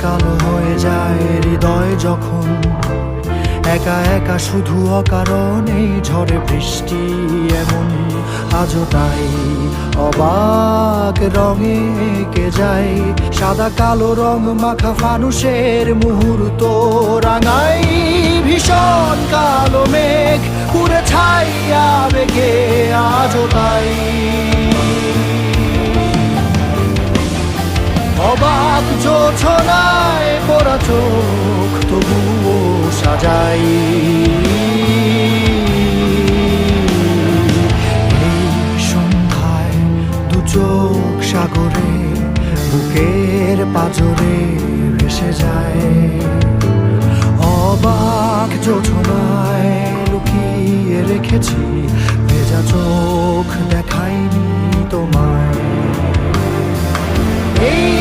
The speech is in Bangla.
কালো হয়ে যায় হৃদয় যখন একা একা শুধু অকারণে ঝড়ে বৃষ্টি এমন আজও তাই অবাক রঙে এঁকে যায় সাদা কালো রং মাখা ফানুষের মুহূর্ত রাঙাই ভীষণ কালো মেঘ পুরে ছাইয়া বেগে আজও তাই অবাক জোছনায় পড়া চোখ তবুও সাজাই এই সন্ধ্যায় দু চোখ সাগরে বুকের পাজরে ভেসে যায় অবাক জোছনায় লুকিয়ে রেখেছি ভেজা চোখ দেখাইনি তোমায়।